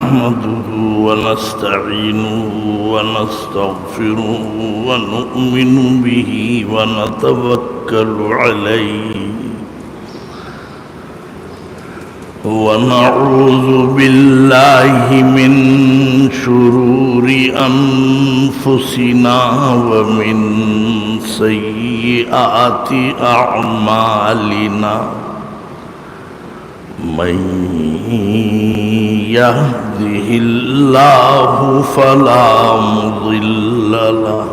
نحمده ونستعينه ونستغفره ونؤمن به ونتوكل عليه ونعوذ بالله من شرور أنفسنا ومن سيئات أعمالنا من يهده الله فلا مضل له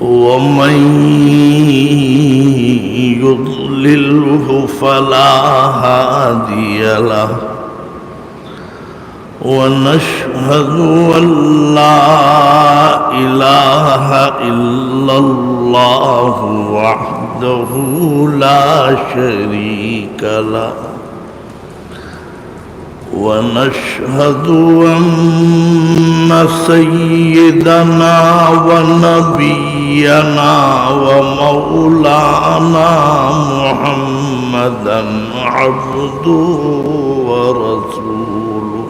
ومن يضلله فلا هادي له ونشهد أن لا إله إلا الله وحده لا شريك له ونشهد أن سيدنا ونبينا ومولانا محمدا عبده ورسوله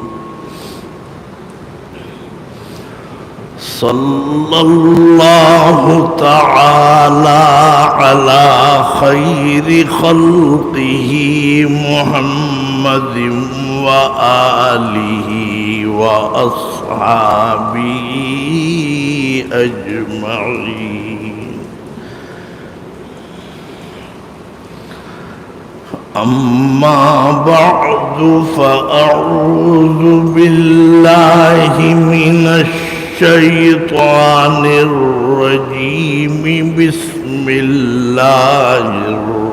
صلى الله تعالى على خير خلقه محمد وآله وأصحابه أجمعين أما بعد فأعوذ بالله من الشيطان الرجيم بسم الله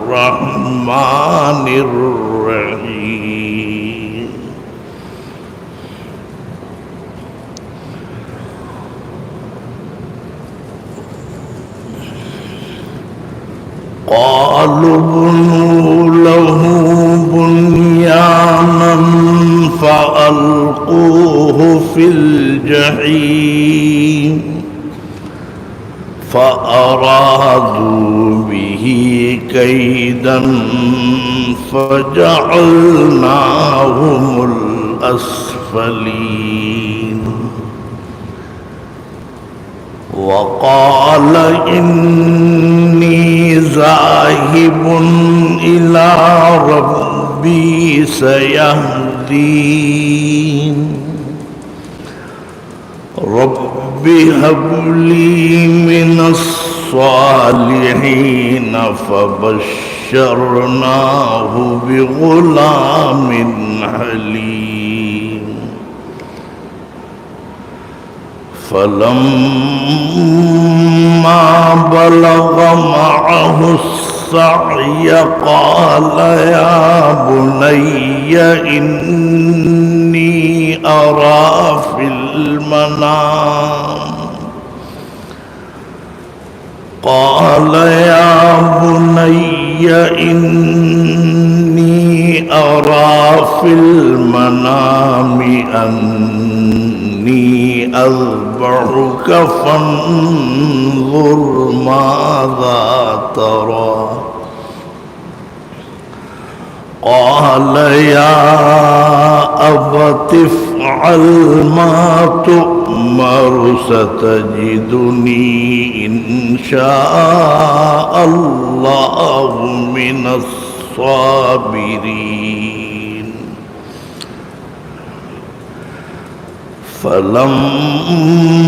الرحمن الرحيم قالوا ابنوا له بنيانا فألقوه في الجحيم فأرادوا به كيدا فجعلناهم الأسفلين وقال إني ذاهب إلى ربي سيهدين رب هب لي من الصالحين فبشرناه بغلام حليم فلما بلغ معه السعي قال يا بني إني أرى في المنام قال يا بني إني أرى في المنام أني أذبحك فانظر ماذا ترى قال يا أبت افعل ما تؤمر ستجدني إن شاء الله من الصابرين فلما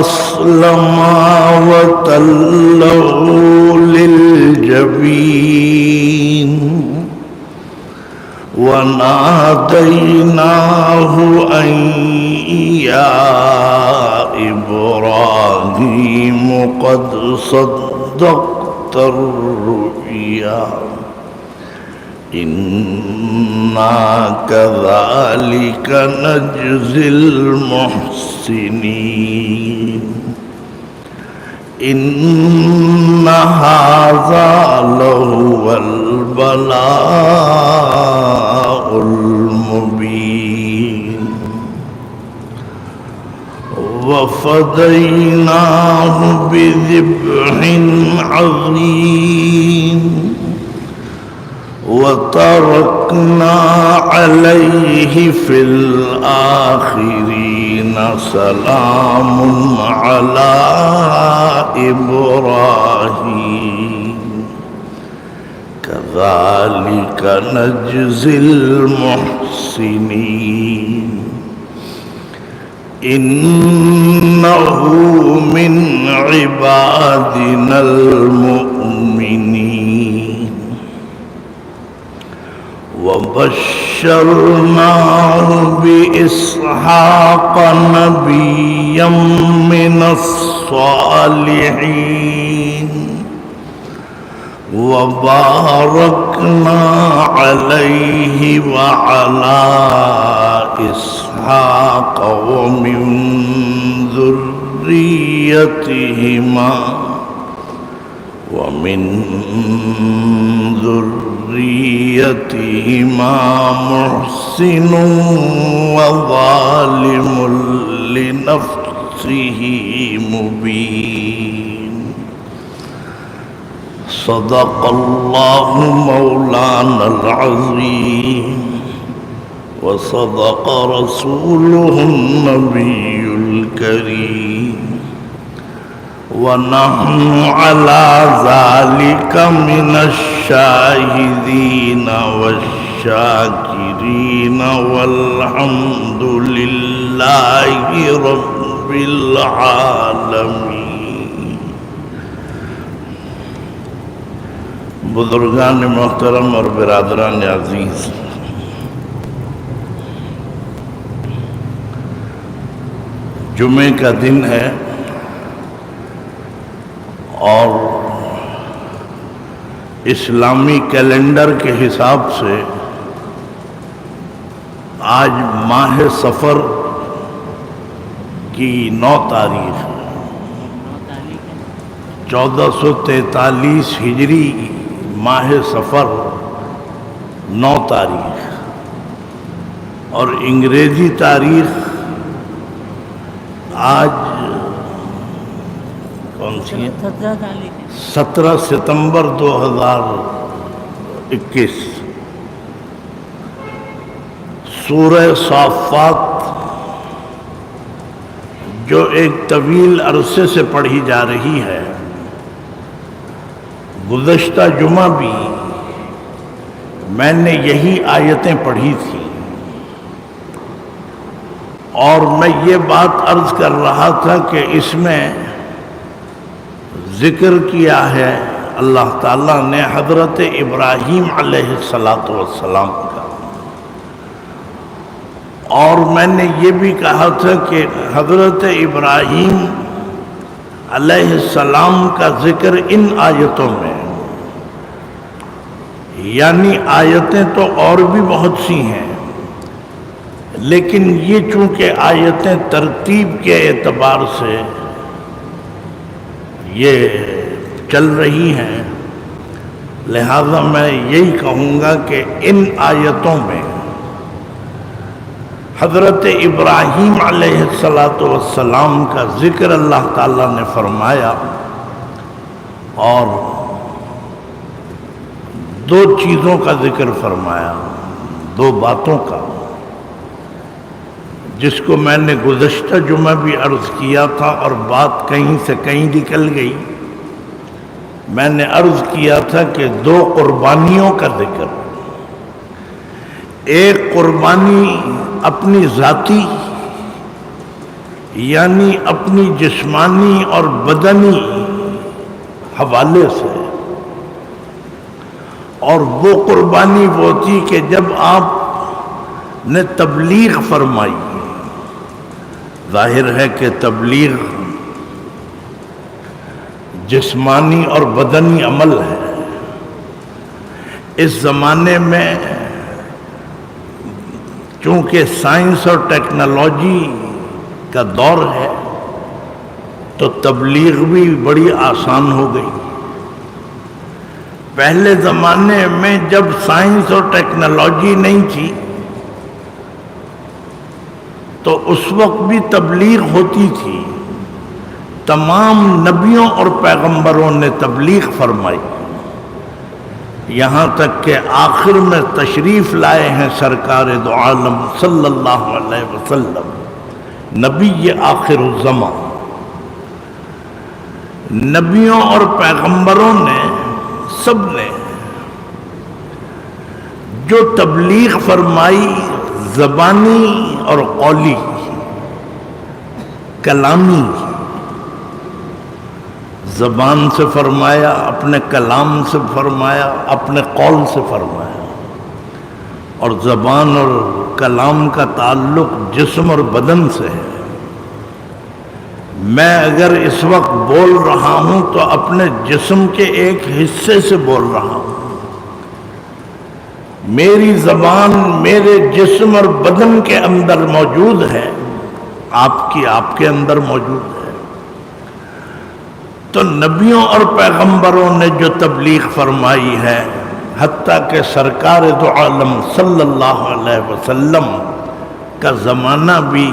أسلما وتله للجبين وناديناه أن يا إبراهيم قد صدقت الرؤيا إنا كذلك نجزي المحسنين إن هذا لهو البلاء المبين وفديناه بذبح عظيم وتركنا عليه في الآخرين سلام على إبراهيم كذلك نجزي المحسنين إنه من عبادنا المؤمنين وبشرناه بإسحاق نبيا من الصالحين وباركنا عليه وعلى إسحاق ومن ذريتهما محسن وظالم لنفسه مبين صدق الله مولانا العظيم وصدق رسوله النبي الكريم ونحن على ذلك من الشاهدين والشاكرين والحمد لله رب العالمين. بزرگان محترم اور برادران عزیز، جمعے کا دن ہے اور اسلامی کیلنڈر کے حساب سے آج ماہ صفر کی 9 تاریخ 1443 ہجری ماہ صفر 9 تاریخ اور انگریزی تاریخ آج کون سی ہے؟ 17 ستمبر 2021. سورہ صافات جو ایک طویل عرصے سے پڑھی جا رہی ہے، گزشتہ جمعہ بھی میں نے یہی آیتیں پڑھی تھیں اور میں یہ بات عرض کر رہا تھا کہ اس میں ذکر کیا ہے اللہ تعالیٰ نے حضرت ابراہیم علیہ السلام کا، اور میں نے یہ بھی کہا تھا کہ حضرت ابراہیم علیہ السلام کا ذکر ان آیتوں میں، یعنی آیتیں تو اور بھی بہت سی ہیں لیکن یہ چونکہ آیتیں ترتیب کے اعتبار سے یہ چل رہی ہیں، لہذا میں یہی کہوں گا کہ ان آیتوں میں حضرت ابراہیم علیہ السلام کا ذکر اللہ تعالیٰ نے فرمایا اور 2 چیزوں کا ذکر فرمایا، 2 باتوں کا، جس کو میں نے گزشتہ جمعہ بھی عرض کیا تھا اور بات کہیں سے کہیں نکل گئی. میں نے عرض کیا تھا کہ 2 قربانیوں کا ذکر، ایک قربانی اپنی ذاتی یعنی اپنی جسمانی اور بدنی حوالے سے، اور وہ قربانی وہ تھی کہ جب آپ نے تبلیغ فرمائی. ظاہر ہے کہ تبلیغ جسمانی اور بدنی عمل ہے. اس زمانے میں چونکہ سائنس اور ٹیکنالوجی کا دور ہے تو تبلیغ بھی بڑی آسان ہو گئی. پہلے زمانے میں جب سائنس اور ٹیکنالوجی نہیں تھی تو اس وقت بھی تبلیغ ہوتی تھی. تمام نبیوں اور پیغمبروں نے تبلیغ فرمائی یہاں تک کہ آخر میں تشریف لائے ہیں سرکار دو عالم صلی اللہ علیہ وسلم، نبی آخر الزمان۔ نبیوں اور پیغمبروں نے سب نے جو تبلیغ فرمائی، زبانی اور قولی، کلامی، زبان سے فرمایا، اپنے کلام سے فرمایا، اپنے قول سے فرمایا، اور زبان اور کلام کا تعلق جسم اور بدن سے ہے۔ میں اگر اس وقت بول رہا ہوں تو اپنے جسم کے ایک حصے سے بول رہا ہوں۔ میری زبان میرے جسم اور بدن کے اندر موجود ہے، آپ کے اندر موجود ہے۔ تو نبیوں اور پیغمبروں نے جو تبلیغ فرمائی ہے، حتیٰ کہ سرکار دو عالم صلی اللہ علیہ وسلم کا زمانہ بھی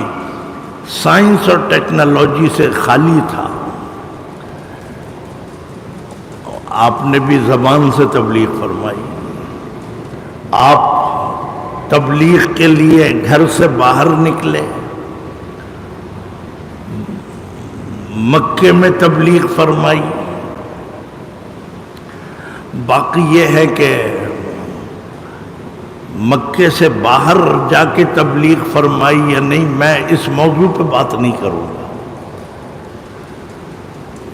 سائنس اور ٹیکنالوجی سے خالی تھا، آپ نے بھی زبان سے تبلیغ فرمائی۔ آپ تبلیغ کے لیے گھر سے باہر نکلے، مکے میں تبلیغ فرمائی۔ باقی یہ ہے کہ مکے سے باہر جا کے تبلیغ فرمائی یا نہیں، میں اس موضوع پہ بات نہیں کروں گا۔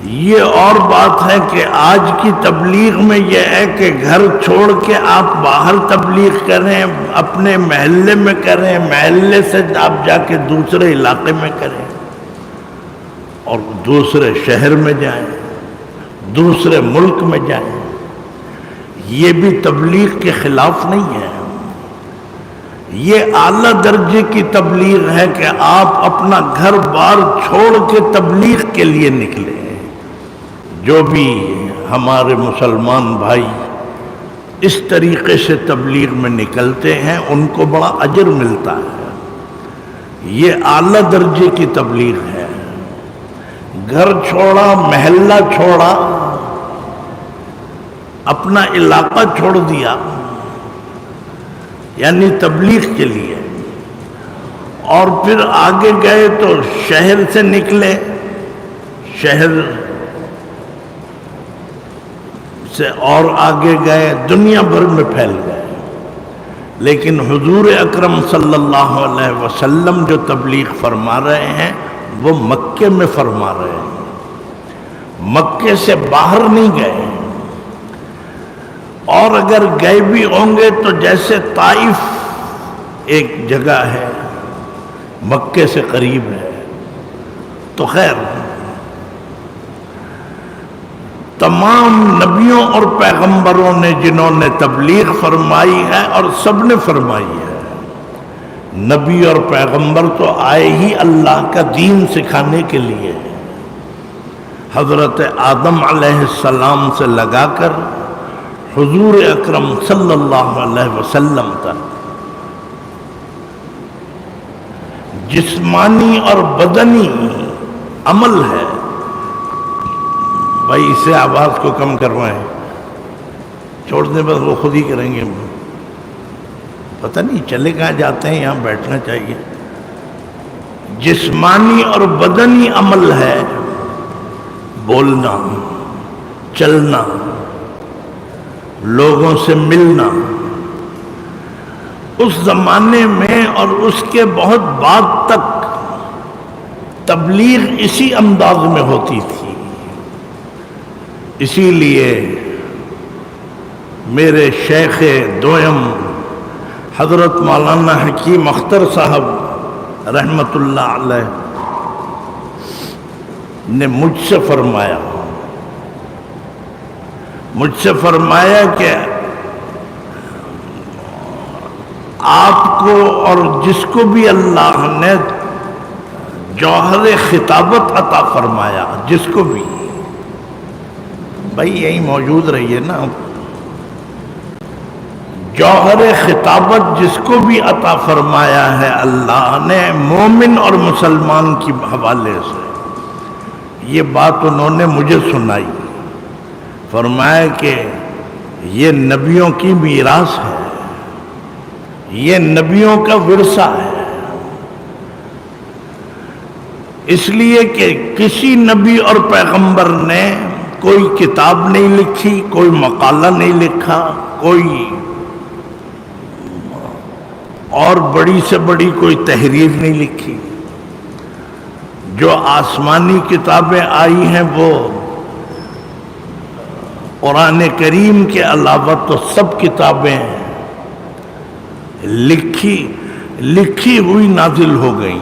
یہ اور بات ہے کہ آج کی تبلیغ میں یہ ہے کہ گھر چھوڑ کے آپ باہر تبلیغ کریں، اپنے محلے میں کریں، محلے سے آپ جا کے دوسرے علاقے میں کریں، اور دوسرے شہر میں جائیں، دوسرے ملک میں جائیں۔ یہ بھی تبلیغ کے خلاف نہیں ہے، یہ اعلیٰ درجے کی تبلیغ ہے کہ آپ اپنا گھر بار چھوڑ کے تبلیغ کے لیے نکلے۔ جو بھی ہمارے مسلمان بھائی اس طریقے سے تبلیغ میں نکلتے ہیں ان کو بڑا اجر ملتا ہے، یہ اعلیٰ درجے کی تبلیغ ہے۔ گھر چھوڑا، محلہ چھوڑا، اپنا علاقہ چھوڑ دیا، یعنی تبلیغ کے لیے، اور پھر آگے گئے تو شہر سے نکلے، شہر سے اور آگے گئے، دنیا بھر میں پھیل گئے۔ لیکن حضور اکرم صلی اللہ علیہ وسلم جو تبلیغ فرما رہے ہیں وہ مکے میں فرما رہے ہیں، مکے سے باہر نہیں گئے۔ اور اگر گئے بھی ہوں گے تو جیسے طائف ایک جگہ ہے، مکے سے قریب ہے، تو خیر تمام نبیوں اور پیغمبروں نے جنہوں نے تبلیغ فرمائی ہے، اور سب نے فرمائی ہے، نبی اور پیغمبر تو آئے ہی اللہ کا دین سکھانے کے لیے، حضرت آدم علیہ السلام سے لگا کر حضور اکرم صلی اللہ علیہ وسلم تک جسمانی اور بدنی عمل ہے۔ بھائی اس سے آواز کو کم کروائیں، چھوڑ دیں، بس وہ خود ہی کریں گے، پتہ نہیں چلے کہاں جاتے ہیں، یہاں بیٹھنا چاہیے۔ جسمانی اور بدنی عمل ہے، بولنا، چلنا، لوگوں سے ملنا۔ اس زمانے میں اور اس کے بہت بعد تک تبلیغ اسی انداز میں ہوتی تھی۔ اسی لیے میرے شیخ دویم حضرت مولانا حکیم اختر صاحب رحمت اللہ علیہ نے مجھ سے فرمایا کہ آپ کو اور جس کو بھی اللہ نے جوہر خطابت عطا فرمایا، جس کو بھی، بھائی یہی موجود رہیے نا، جوہر خطابت جس کو بھی عطا فرمایا ہے اللہ نے مومن اور مسلمان کی حوالے سے، یہ بات انہوں نے مجھے سنائی۔ فرمایا کہ یہ نبیوں کی میراث ہے، یہ نبیوں کا ورثہ ہے۔ اس لیے کہ کسی نبی اور پیغمبر نے کوئی کتاب نہیں لکھی، کوئی مقالہ نہیں لکھا، کوئی اور بڑی سے بڑی کوئی تحریر نہیں لکھی۔ جو آسمانی کتابیں آئی ہیں وہ قرآن کریم کے علاوہ تو سب کتابیں لکھی ہوئی نازل ہو گئیں،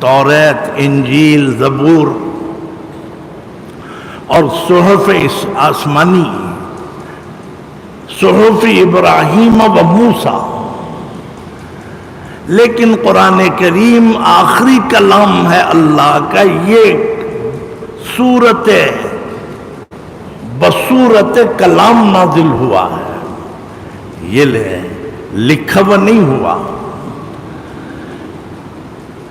توریت، انجیل، زبور اور صحف آسمانی، صحف ابراہیم و موسیٰ۔ لیکن قرآن کریم آخری کلام ہے اللہ کا، یہ بصورت کلام نازل ہوا ہے، یہ لکھا ہوا نہیں ہوا۔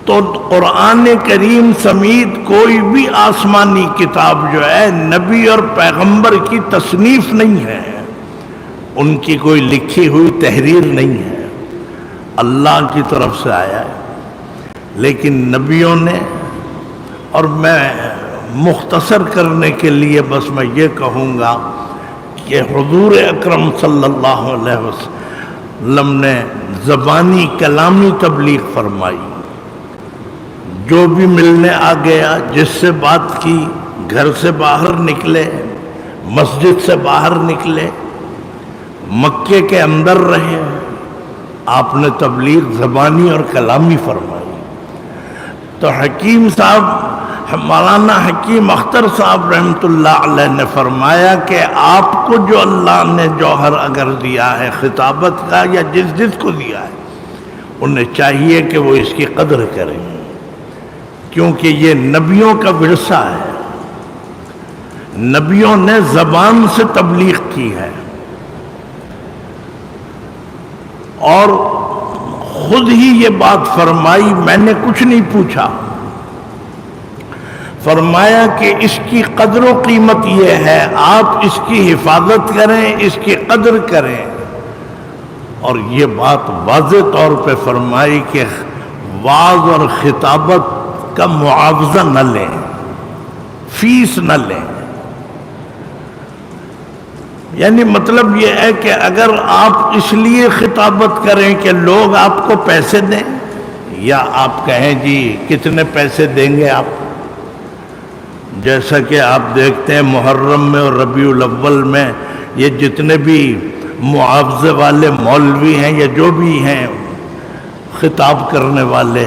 تو قرآن کریم سمیت کوئی بھی آسمانی کتاب جو ہے نبی اور پیغمبر کی تصنیف نہیں ہے، ان کی کوئی لکھی ہوئی تحریر نہیں ہے، اللہ کی طرف سے آیا ہے۔ لیکن نبیوں نے، اور میں مختصر کرنے کے لیے بس میں یہ کہوں گا کہ حضور اکرم صلی اللہ علیہ وسلم نے زبانی کلامی تبلیغ فرمائی۔ جو بھی ملنے آ گیا، جس سے بات کی، گھر سے باہر نکلے، مسجد سے باہر نکلے، مکے کے اندر رہے، آپ نے تبلیغ زبانی اور کلامی فرمائی۔ تو حکیم صاحب، مولانا حکیم اختر صاحب رحمۃ اللہ علیہ نے فرمایا کہ آپ کو جو اللہ نے جوہر اگر دیا ہے خطابت کا، یا جس کو دیا ہے، انہیں چاہیے کہ وہ اس کی قدر کریں، کیونکہ یہ نبیوں کا ورثہ ہے، نبیوں نے زبان سے تبلیغ کی ہے، اور خود ہی یہ بات فرمائی، میں نے کچھ نہیں پوچھا، فرمایا کہ اس کی قدر و قیمت یہ ہے، آپ اس کی حفاظت کریں، اس کی قدر کریں۔ اور یہ بات واضح طور پہ فرمائی کہ وعظ اور خطابت کا معاوضہ نہ لیں، فیس نہ لیں۔ یعنی مطلب یہ ہے کہ اگر آپ اس لیے خطابت کریں کہ لوگ آپ کو پیسے دیں، یا آپ کہیں جی کتنے پیسے دیں گے آپ، جیسا کہ آپ دیکھتے ہیں محرم میں اور ربیع الاول میں یہ جتنے بھی معاوضے والے مولوی ہیں یا جو بھی ہیں خطاب کرنے والے،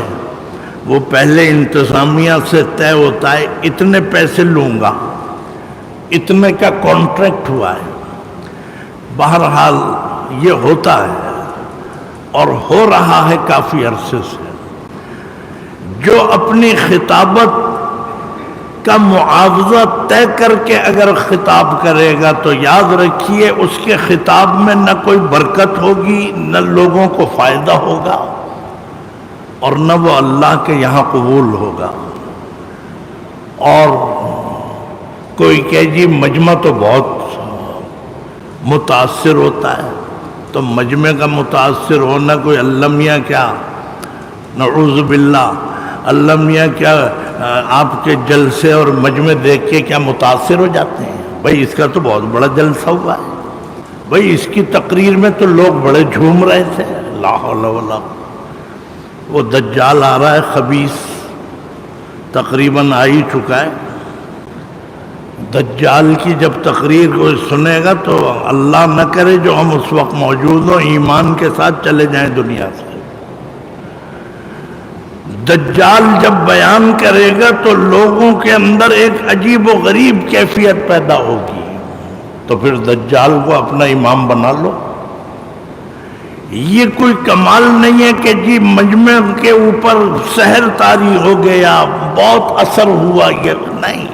وہ پہلے انتظامیہ سے طے ہوتا ہے اتنے پیسے لوں گا، اتنے کا کانٹریکٹ ہوا ہے۔ بہرحال یہ ہوتا ہے اور ہو رہا ہے کافی عرصے سے۔ جو اپنی خطابت کا معاوضہ طے کر کے اگر خطاب کرے گا تو یاد رکھیے اس کے خطاب میں نہ کوئی برکت ہوگی، نہ لوگوں کو فائدہ ہوگا، اور نہ وہ اللہ کے یہاں قبول ہوگا۔ اور کوئی کہ جی مجمع تو بہت متاثر ہوتا ہے، تو مجمع کا متاثر ہونا کوئی اللہ میاں کیا، نعوذ باللہ، اللہ میاں کیا آپ کے جلسے اور مجمع دیکھ کے کیا متاثر ہو جاتے ہیں؟ بھائی اس کا تو بہت بڑا جلسہ ہوا ہے، بھائی اس کی تقریر میں تو لوگ بڑے جھوم رہے تھے، لا حول ولا قوة۔ وہ دجال آ رہا ہے خبیث، تقریباً آ ہی چکا ہے۔ دجال کی جب تقریر کوئی سنے گا تو اللہ نہ کرے جو ہم اس وقت موجود ہوں ایمان کے ساتھ چلے جائیں دنیا سے۔ دجال جب بیان کرے گا تو لوگوں کے اندر ایک عجیب و غریب کیفیت پیدا ہوگی، تو پھر دجال کو اپنا امام بنا لو۔ یہ کوئی کمال نہیں ہے کہ جی مجمع کے اوپر سحر طاری ہو گیا، بہت اثر ہوا، یہ نہیں۔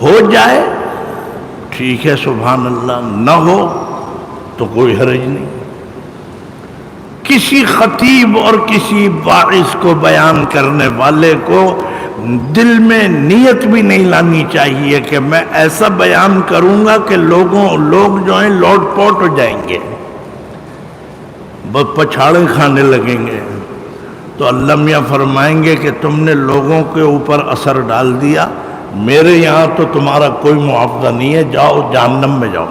ہو جائے ٹھیک ہے سبحان اللہ، نہ ہو تو کوئی حرج نہیں۔ کسی خطیب اور کسی واعظ کو، بیان کرنے والے کو دل میں نیت بھی نہیں لانی چاہیے کہ میں ایسا بیان کروں گا کہ لوگ جو ہیں لوٹ پوٹ ہو جائیں گے، بس پچھاڑے کھانے لگیں گے. تو اللہ میاں فرمائیں گے کہ تم نے لوگوں کے اوپر اثر ڈال دیا، میرے یہاں تو تمہارا کوئی معاوضہ نہیں ہے، جاؤ جہنم میں جاؤ.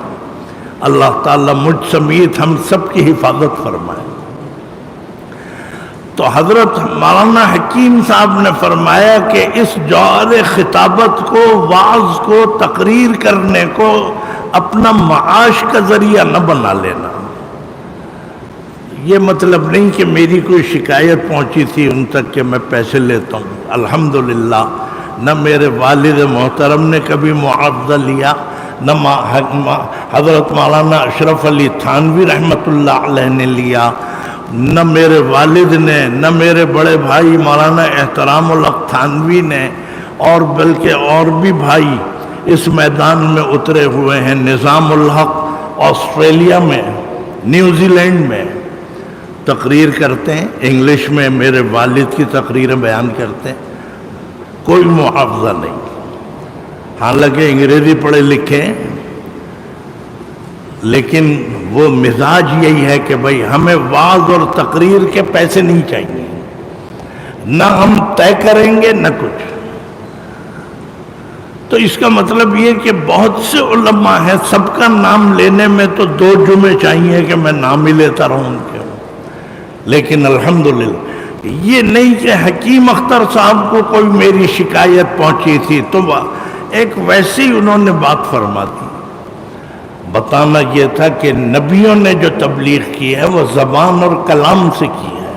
اللہ تعالیٰ مجھ سمیت ہم سب کی حفاظت فرمائے. تو حضرت مولانا حکیم صاحب نے فرمایا کہ اس جوہر خطابت کو، وعظ کو، تقریر کرنے کو اپنا معاش کا ذریعہ نہ بنا لینا. یہ مطلب نہیں کہ میری کوئی شکایت پہنچی تھی ان تک کہ میں پیسے لیتا ہوں. الحمدللہ نہ میرے والد محترم نے کبھی معاوضہ لیا، نہ حضرت مولانا اشرف علی تھانوی رحمۃ اللہ علیہ نے لیا، نہ میرے والد نے، نہ میرے بڑے بھائی مولانا احترام الحق تھانوی نے، اور بلکہ اور بھی بھائی اس میدان میں اترے ہوئے ہیں. نظام الحق آسٹریلیا میں، نیوزی لینڈ میں تقریر کرتے ہیں، انگلش میں میرے والد کی تقریریں بیان کرتے ہیں، کوئی معاوضہ نہیں. حالانکہ انگریزی پڑھے لکھے ہیں، لیکن وہ مزاج یہی ہے کہ بھئی ہمیں وعظ اور تقریر کے پیسے نہیں چاہیے، نہ ہم طے کریں گے نہ کچھ. تو اس کا مطلب یہ کہ بہت سے علماء ہیں، سب کا نام لینے میں تو 2 جمعے چاہیے کہ میں نام ہی لیتا رہوں ان کے. لیکن الحمدللہ یہ نہیں کہ حکیم اختر صاحب کو کوئی میری شکایت پہنچی تھی تو ایک ویسی انہوں نے بات فرما دی. بتانا یہ تھا کہ نبیوں نے جو تبلیغ کی ہے وہ زبان اور کلام سے کی ہے.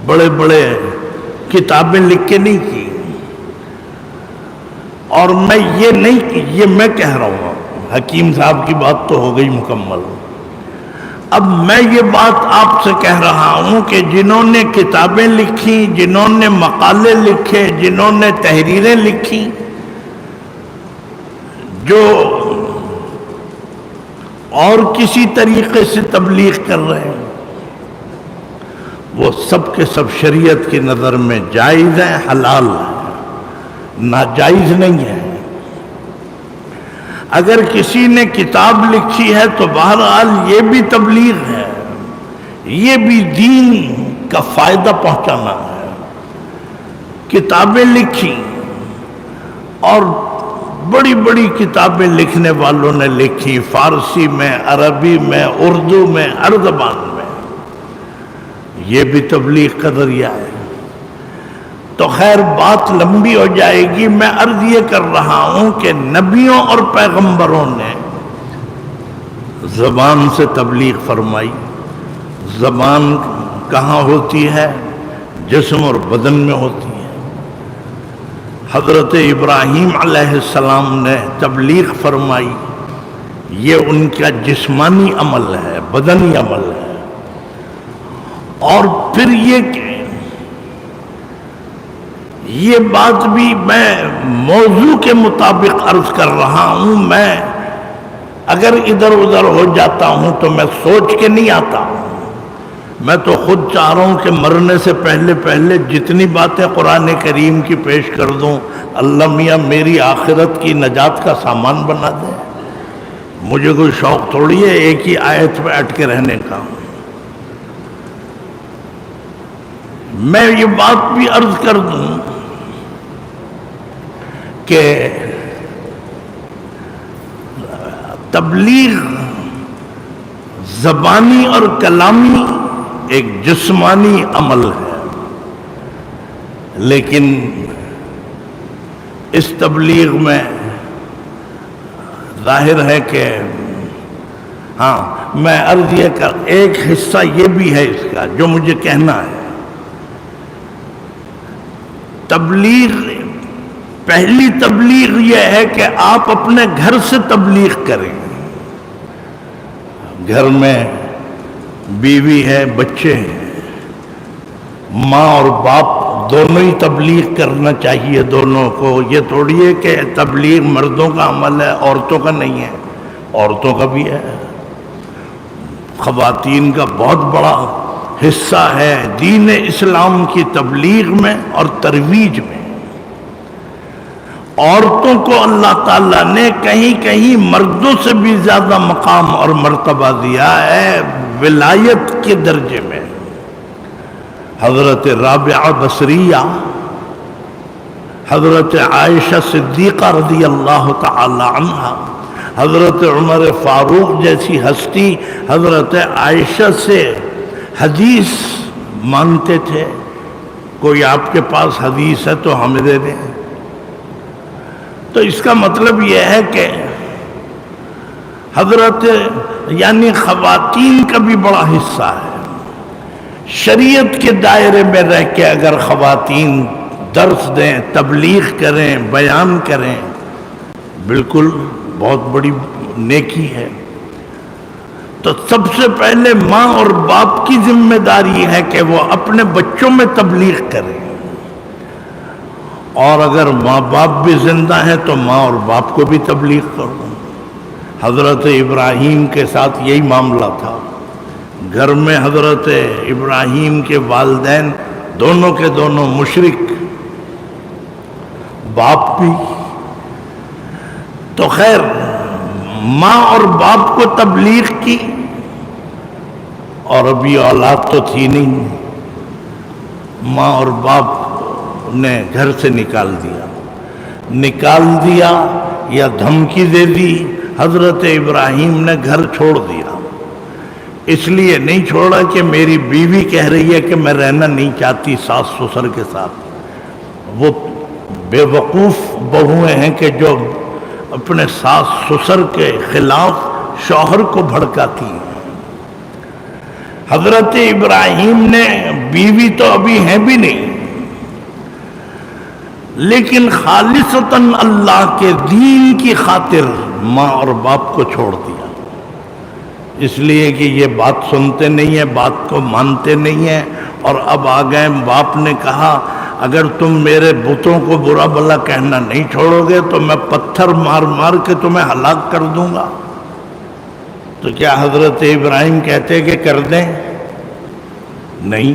بڑے بڑے کتابیں لکھ کے نہیں کی. اور میں یہ نہیں، یہ میں کہہ رہا ہوں، حکیم صاحب کی بات تو ہو گئی مکمل. اب میں یہ بات آپ سے کہہ رہا ہوں کہ جنہوں نے کتابیں لکھی، جنہوں نے مقالے لکھے، جنہوں نے تحریریں لکھی، جو اور کسی طریقے سے تبلیغ کر رہے ہیں، وہ سب کے سب شریعت کی نظر میں جائز ہیں، حلال ہیں، ناجائز نہیں ہے. اگر کسی نے کتاب لکھی ہے تو بہرحال یہ بھی تبلیغ ہے، یہ بھی دین کا فائدہ پہنچانا ہے. کتابیں لکھی اور بڑی بڑی کتابیں لکھنے والوں نے لکھی، فارسی میں، عربی میں، اردو میں، ہر زبان میں، یہ بھی تبلیغ کا ذریعہ ہے. تو خیر بات لمبی ہو جائے گی. میں عرض یہ کر رہا ہوں کہ نبیوں اور پیغمبروں نے زبان سے تبلیغ فرمائی. زبان کہاں ہوتی ہے؟ جسم اور بدن میں ہوتی ہے. حضرت ابراہیم علیہ السلام نے تبلیغ فرمائی، یہ ان کا جسمانی عمل ہے، بدنی عمل ہے. اور پھر یہ بات بھی میں موضوع کے مطابق عرض کر رہا ہوں. میں اگر ادھر ادھر ہو جاتا ہوں تو میں سوچ کے نہیں آتا ہوں. میں تو خود چاہ رہا ہوں کہ مرنے سے پہلے پہلے جتنی باتیں قرآن کریم کی پیش کر دوں، اللہ میاں میری آخرت کی نجات کا سامان بنا دے. مجھے کوئی شوق تھوڑی ہے ایک ہی آیت پہ اٹکے رہنے کا. میں یہ بات بھی عرض کر دوں کہ تبلیغ زبانی اور کلامی ایک جسمانی عمل ہے، لیکن اس تبلیغ میں ظاہر ہے کہ ہاں میں عرض یہ کر، ایک حصہ یہ بھی ہے اس کا جو مجھے کہنا ہے. تبلیغ، پہلی تبلیغ یہ ہے کہ آپ اپنے گھر سے تبلیغ کریں. گھر میں بیوی ہے، بچے ہیں، ماں اور باپ دونوں ہی تبلیغ کرنا چاہیے دونوں کو. یہ تھوڑی ہے کہ تبلیغ مردوں کا عمل ہے عورتوں کا نہیں ہے، عورتوں کا بھی ہے. خواتین کا بہت بڑا حصہ ہے دین اسلام کی تبلیغ میں اور ترویج میں۔ عورتوں کو اللہ تعالیٰ نے کہیں کہیں مردوں سے بھی زیادہ مقام اور مرتبہ دیا ہے ولایت کے درجے میں۔ حضرت رابعہ بصریہ، حضرت عائشہ صدیقہ رضی اللہ تعالی عنہا، حضرت عمر فاروق جیسی ہستی حضرت عائشہ سے حدیث مانتے تھے۔ کوئی آپ کے پاس حدیث ہے تو ہمیں دے دیں۔ تو اس کا مطلب یہ ہے کہ حضرت یعنی خواتین کا بھی بڑا حصہ ہے۔ شریعت کے دائرے میں رہ کے اگر خواتین درس دیں، تبلیغ کریں، بیان کریں، بالکل بہت بڑی نیکی ہے۔ تو سب سے پہلے ماں اور باپ کی ذمہ داری ہے کہ وہ اپنے بچوں میں تبلیغ کریں، اور اگر ماں باپ بھی زندہ ہیں تو ماں اور باپ کو بھی تبلیغ کرو۔ حضرت ابراہیم کے ساتھ یہی معاملہ تھا۔ گھر میں حضرت ابراہیم کے والدین دونوں کے دونوں مشرک، باپ بھی۔ تو خیر ماں اور باپ کو تبلیغ کی، اور ابھی اولاد تو تھی نہیں، ماں اور باپ نے گھر سے نکال دیا یا دھمکی دے دی۔ حضرت ابراہیم نے گھر چھوڑ دیا، اس لیے نہیں چھوڑا کہ میری بیوی کہہ رہی ہے کہ میں رہنا نہیں چاہتی ساس سسر کے ساتھ۔ وہ بے وقوف بہویں ہیں کہ جو اپنے ساس سسر کے خلاف شوہر کو بھڑکاتی ہیں۔ حضرت ابراہیم نے بیوی تو ابھی ہیں بھی نہیں، لیکن خالصتاً اللہ کے دین کی خاطر ماں اور باپ کو چھوڑ دیا، اس لیے کہ یہ بات سنتے نہیں ہیں، بات کو مانتے نہیں ہیں، اور اب آ گئے۔ باپ نے کہا اگر تم میرے بتوں کو برا بھلا کہنا نہیں چھوڑو گے تو میں پتھر مار مار کے تمہیں ہلاک کر دوں گا۔ تو کیا حضرت ابراہیم کہتے کہ کر دیں؟ نہیں۔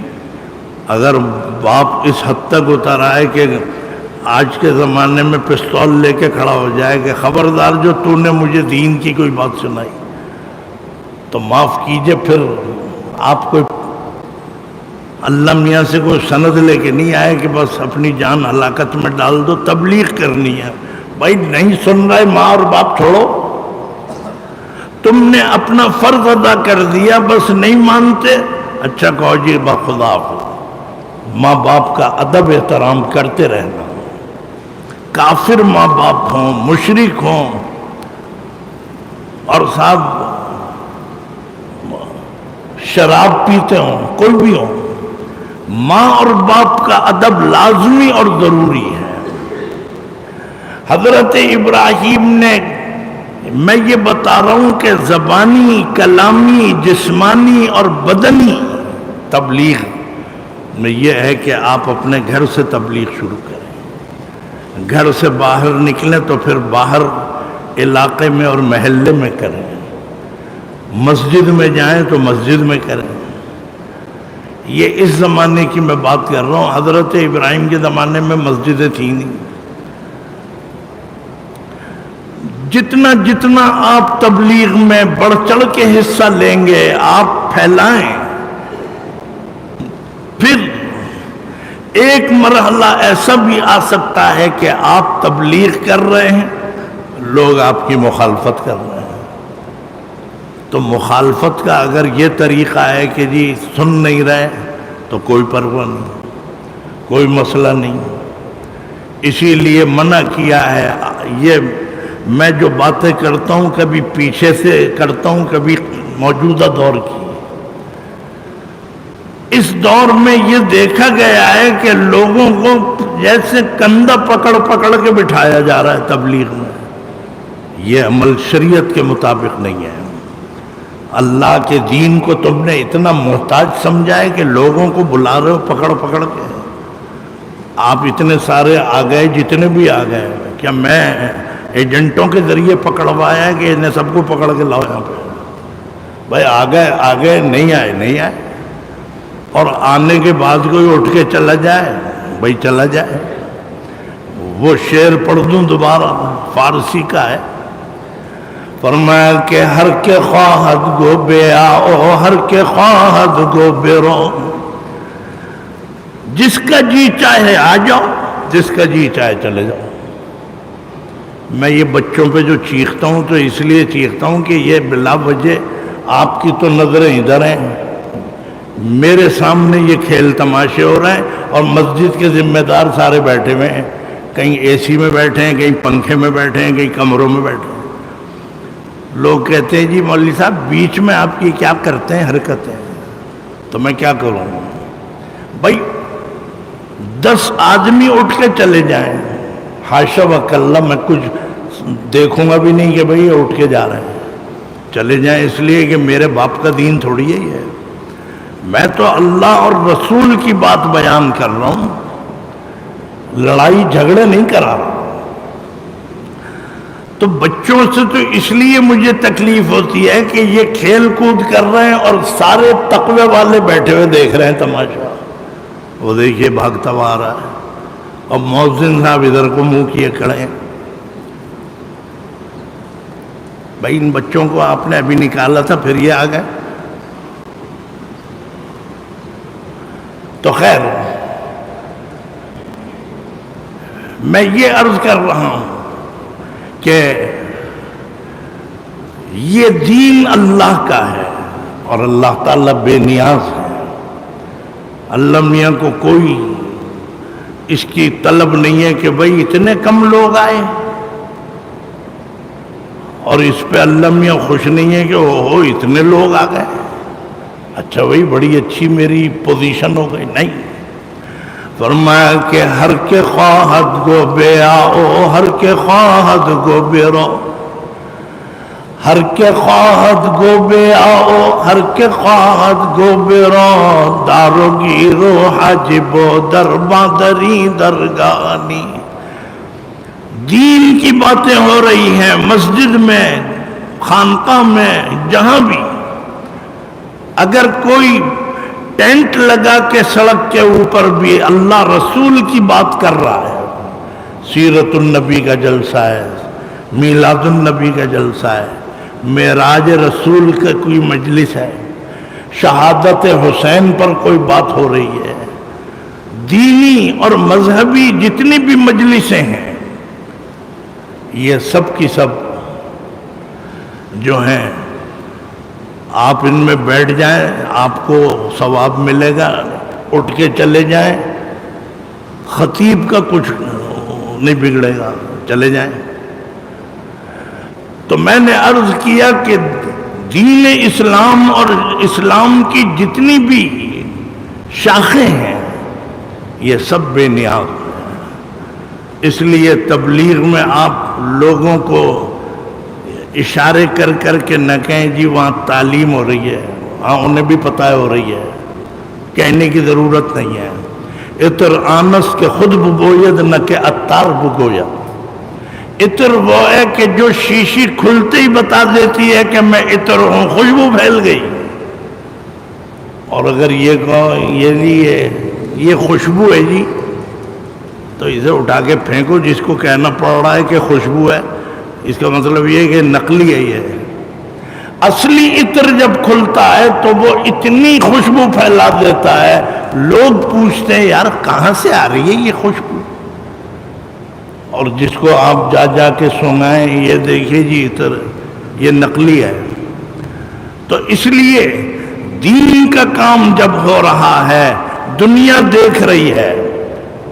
اگر باپ اس حد تک اتر آئے کہ آج کے زمانے میں پستول لے کے کھڑا ہو جائے کہ خبردار جو تو نے مجھے دین کی کوئی بات سنائی، تو معاف کیجئے، پھر آپ کو اللہ میاں سے کوئی سند لے کے نہیں آئے کہ بس اپنی جان ہلاکت میں ڈال دو، تبلیغ کرنی ہے۔ بھائی نہیں سن رہے، ماں اور باپ چھوڑو، تم نے اپنا فرض ادا کر دیا، بس نہیں مانتے، اچھا کہو جی بخدا ہو۔ ماں باپ کا ادب احترام کرتے رہنا، کافر ماں باپ ہوں، مشرک ہوں، اور صاحب شراب پیتے ہوں، کوئی بھی ہوں، ماں اور باپ کا ادب لازمی اور ضروری ہے۔ حضرت ابراہیم نے، میں یہ بتا رہا ہوں کہ زبانی، کلامی، جسمانی اور بدنی تبلیغ میں یہ ہے کہ آپ اپنے گھر سے تبلیغ شروع کریں۔ گھر سے باہر نکلیں تو پھر باہر علاقے میں اور محلے میں کریں، مسجد میں جائیں تو مسجد میں کریں۔ یہ اس زمانے کی میں بات کر رہا ہوں، حضرت ابراہیم کے زمانے میں مسجدیں تھیں نہیں۔ جتنا جتنا آپ تبلیغ میں بڑھ چڑھ کے حصہ لیں گے، آپ پھیلائیں، پھر ایک مرحلہ ایسا بھی آ سکتا ہے کہ آپ تبلیغ کر رہے ہیں، لوگ آپ کی مخالفت کر رہے ہیں۔ تو مخالفت کا اگر یہ طریقہ ہے کہ جی سن نہیں رہے تو کوئی پرواہ نہیں، کوئی مسئلہ نہیں۔ اسی لیے منع کیا ہے۔ یہ میں جو باتیں کرتا ہوں کبھی پیچھے سے کرتا ہوں، کبھی موجودہ دور کی۔ اس دور میں یہ دیکھا گیا ہے کہ لوگوں کو جیسے کندھا پکڑ پکڑ کے بٹھایا جا رہا ہے تبلیغ میں۔ یہ عمل شریعت کے مطابق نہیں ہے۔ اللہ کے دین کو تم نے اتنا محتاج سمجھا ہے کہ لوگوں کو بلا رہے ہو پکڑ پکڑ کے۔ آپ اتنے سارے آ گئے، جتنے بھی آ گئے، کیا میں ایجنٹوں کے ذریعے پکڑوایا ہے کہ انہیں سب کو پکڑ کے لاؤ یہاں پہ؟ بھائی آ گئے، نہیں آئے، نہیں آئے۔ اور آنے کے بعد کوئی اٹھ کے چلا جائے، بھائی چلا جائے۔ وہ شعر پڑھ دوں دوبارہ، فارسی کا ہے، فرمایا کہ ہر کے خواہد گو بے آؤ، ہر کے خواہد گو بے رو، جس کا جی چاہے آ جاؤ، جس کا جی چاہے چلے جاؤ۔ میں یہ بچوں پہ جو چیختا ہوں تو اس لیے چیختا ہوں کہ یہ بلا وجہ آپ کی تو نظریں ادھر ہیں، میرے سامنے یہ کھیل تماشے ہو رہے ہیں، اور مسجد کے ذمہ دار سارے بیٹھے ہوئے ہیں، کہیں اے سی میں بیٹھے ہیں، کہیں پنکھے میں بیٹھے ہیں، کہیں کمروں میں بیٹھے ہیں۔ لوگ کہتے ہیں جی مولوی صاحب بیچ میں آپ کی کیا کرتے ہیں حرکتیں، تو میں کیا کروں؟ بھائی 10 آدمی اٹھ کے چلے جائیں، حاشا وکلا میں کچھ دیکھوں گا بھی نہیں کہ بھئی یہ اٹھ کے جا رہے ہیں، چلے جائیں، اس لیے کہ میرے باپ کا دین تھوڑی ہے، میں تو اللہ اور رسول کی بات بیان کر رہا ہوں، لڑائی جھگڑے نہیں کرا رہا۔ تو بچوں سے تو اس لیے مجھے تکلیف ہوتی ہے کہ یہ کھیل کود کر رہے ہیں اور سارے تقوی والے بیٹھے ہوئے دیکھ رہے ہیں تماشا، وہ دیکھیے بھاگتا ہوا آ رہا ہے، اور مؤذن صاحب ادھر کو منہ کیے کھڑے ہیں۔ بھائی ان بچوں کو آپ نے ابھی نکالا تھا پھر یہ آ گئے۔ تو خیر میں یہ عرض کر رہا ہوں کہ یہ دین اللہ کا ہے اور اللہ تعالیٰ بے نیاز ہے، اللہ میاں کو کوئی اس کی طلب نہیں ہے کہ بھئی اتنے کم لوگ آئے، اور اس پہ اللہ میاں خوش نہیں ہے کہ اوہ اتنے لوگ آ گئے، اچھا بھئی بڑی اچھی میری پوزیشن ہو گئی، نہیں۔ فرمایا کہ ہر کے خواہد گو بے آؤ، ہر کے خواہد گو بے رو، ہر کے خواہد گو بے آؤ، ہر کے خواہد گو بے رو، دارو گیرو حاجبو درباں دری درگانی۔ دین کی باتیں ہو رہی ہیں مسجد میں، خانقاہ میں، جہاں بھی، اگر کوئی ٹینٹ لگا کے سڑک کے اوپر بھی اللہ رسول کی بات کر رہا ہے، سیرت النبی کا جلسہ ہے، میلاد النبی کا جلسہ ہے، معراج رسول کا کوئی مجلس ہے، شہادت حسین پر کوئی بات ہو رہی ہے، دینی اور مذہبی جتنی بھی مجلسیں ہیں، یہ سب کی سب جو ہیں آپ ان میں بیٹھ جائیں، آپ کو ثواب ملے گا، اٹھ کے چلے جائیں، خطیب کا کچھ نہیں بگڑے گا، چلے جائیں۔ تو میں نے عرض کیا کہ دین اسلام اور اسلام کی جتنی بھی شاخیں ہیں یہ سب بے نیاز ہیں، اس لیے تبلیغ میں آپ لوگوں کو اشارے کر کر کے نہ کہیں جی وہاں تعلیم ہو رہی ہے، ہاں انہیں بھی پتہ ہو رہی ہے، کہنے کی ضرورت نہیں ہے۔ اتر آنس کے خود بگوید نہ کہ اتار بگوید، عطر وہ ہے کہ جو شیشی کھلتے ہی بتا دیتی ہے کہ میں عطر ہوں، خوشبو پھیل گئی۔ اور اگر یہ کہو یہ خوشبو ہے جی، تو اسے اٹھا کے پھینکو، جس کو کہنا پڑ رہا ہے کہ خوشبو ہے، اس کا مطلب یہ ہے کہ نقلی ہے یہ۔ اصلی عطر جب کھلتا ہے تو وہ اتنی خوشبو پھیلا دیتا ہے، لوگ پوچھتے ہیں یار کہاں سے آ رہی ہے یہ خوشبو، اور جس کو آپ جا جا کے سنائیں یہ دیکھیے جی عطر یہ نقلی ہے۔ تو اس لیے دین کا کام جب ہو رہا ہے، دنیا دیکھ رہی ہے،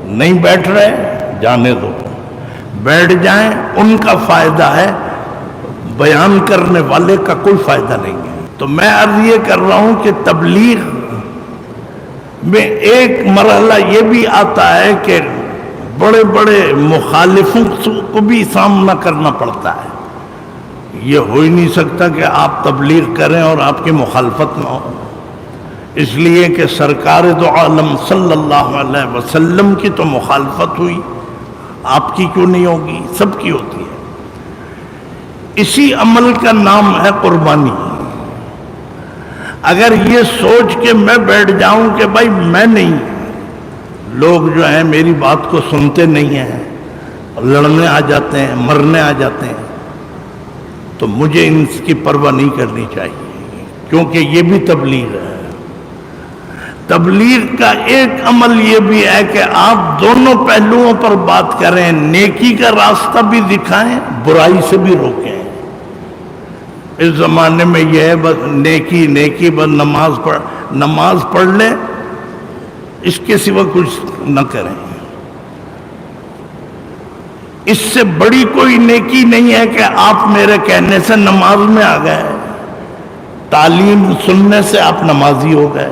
نہیں بیٹھ رہے جانے دو، بیٹھ جائیں، ان کا فائدہ ہے، بیان کرنے والے کا کوئی فائدہ نہیں ہے۔ تو میں عرض یہ کر رہا ہوں کہ تبلیغ میں ایک مرحلہ یہ بھی آتا ہے کہ بڑے بڑے مخالفوں کو بھی سامنا کرنا پڑتا ہے، یہ ہو ہی نہیں سکتا کہ آپ تبلیغ کریں اور آپ کی مخالفت نہ ہو، اس لیے کہ سرکار دو عالم صلی اللہ علیہ وسلم کی تو مخالفت ہوئی، آپ کی کیوں نہیں ہوگی؟ سب کی ہوتی ہے۔ اسی عمل کا نام ہے قربانی۔ اگر یہ سوچ کے میں بیٹھ جاؤں کہ بھائی میں نہیں، لوگ جو ہیں میری بات کو سنتے نہیں ہیں، لڑنے آ جاتے ہیں، مرنے آ جاتے ہیں، تو مجھے ان کی پرواہ نہیں کرنی چاہیے، کیونکہ یہ بھی تبلیغ ہے۔ تبلیغ کا ایک عمل یہ بھی ہے کہ آپ دونوں پہلوؤں پر بات کریں، نیکی کا راستہ بھی دکھائیں، برائی سے بھی روکیں۔ اس زمانے میں یہ ہے بس نیکی نیکی، بس نماز پڑھ لیں، اس کے سوا کچھ نہ کریں۔ اس سے بڑی کوئی نیکی نہیں ہے کہ آپ میرے کہنے سے نماز میں آ گئے، تعلیم سننے سے آپ نمازی ہو گئے۔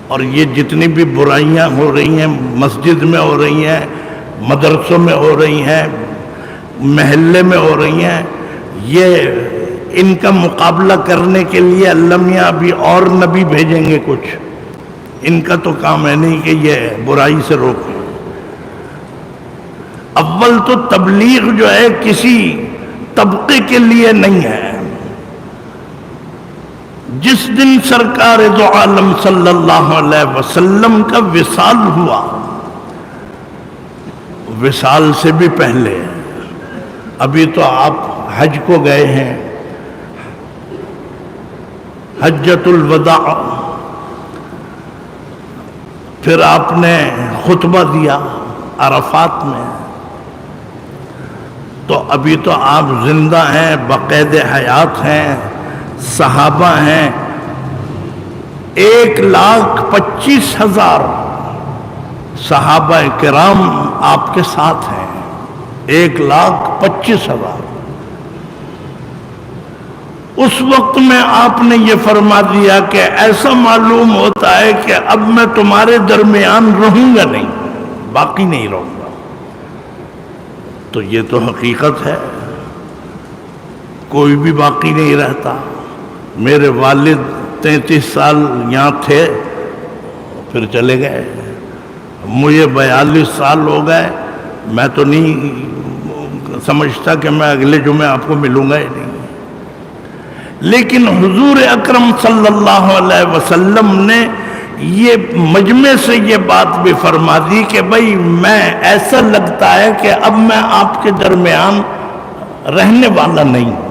اور یہ جتنی بھی برائیاں ہو رہی ہیں، مسجد میں ہو رہی ہیں، مدرسوں میں ہو رہی ہیں، محلے میں ہو رہی ہیں، یہ ان کا مقابلہ کرنے کے لیے اللہ میاں ابھی اور نبی بھیجیں گے کچھ، ان کا تو کام ہے نہیں کہ یہ برائی سے روکیں۔ اول تو تبلیغ جو ہے کسی طبقے کے لیے نہیں ہے۔ جس دن سرکار دو عالم صلی اللہ علیہ وسلم کا وصال ہوا، وصال سے بھی پہلے ابھی تو آپ حج کو گئے ہیں، حجۃ الوداع، پھر آپ نے خطبہ دیا عرفات میں، تو ابھی تو آپ زندہ ہیں، بقید حیات ہیں، صحابہ ہیں، 1,25,000 صحابہ کرام آپ کے ساتھ ہیں، 1,25,000۔ اس وقت میں آپ نے یہ فرما دیا کہ ایسا معلوم ہوتا ہے کہ اب میں تمہارے درمیان رہوں گا نہیں، باقی نہیں رہوں گا۔ تو یہ تو حقیقت ہے، کوئی بھی باقی نہیں رہتا۔ میرے والد 33 سال یہاں تھے، پھر چلے گئے، مجھے 42 سال ہو گئے، میں تو نہیں سمجھتا کہ میں اگلے جمعے آپ کو ملوں گا ہی نہیں۔ لیکن حضور اکرم صلی اللہ علیہ وسلم نے یہ مجمع سے یہ بات بھی فرما دی کہ بھائی میں ایسا لگتا ہے کہ اب میں آپ کے درمیان رہنے والا نہیں ہوں،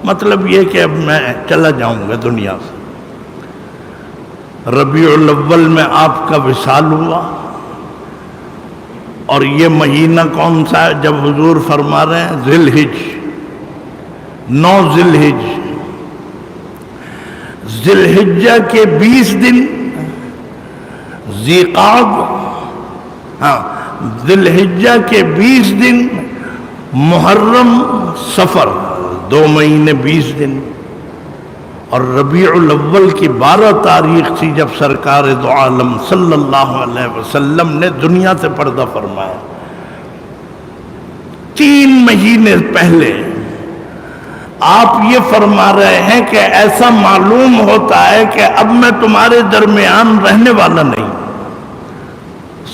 مطلب یہ کہ اب میں چلا جاؤں گا دنیا سے۔ ربیع الاول میں آپ کا وصال ہوا، اور یہ مہینہ کون سا ہے جب حضور فرما رہے ہیں؟ ذی الحج، 9 ذی الحج، ذی الحجہ کے 20 دن، ذی قعد، ذی الحجہ کے 20 دن، محرم، صفر، 2 مہینے 20 دن، اور ربیع الاول کی 12 تاریخ تھی جب سرکار دو عالم صلی اللہ علیہ وسلم نے دنیا سے پردہ فرمایا۔ 3 مہینے پہلے آپ یہ فرما رہے ہیں کہ ایسا معلوم ہوتا ہے کہ اب میں تمہارے درمیان رہنے والا نہیں۔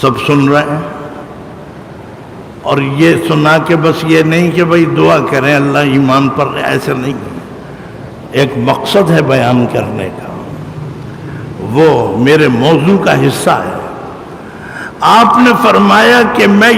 سب سن رہے ہیں، اور یہ سنا کہ بس یہ نہیں کہ بھئی دعا کریں اللہ ایمان پر رہے، ایسا نہیں، ایک مقصد ہے بیان کرنے کا، وہ میرے موضوع کا حصہ ہے۔ آپ نے فرمایا کہ میں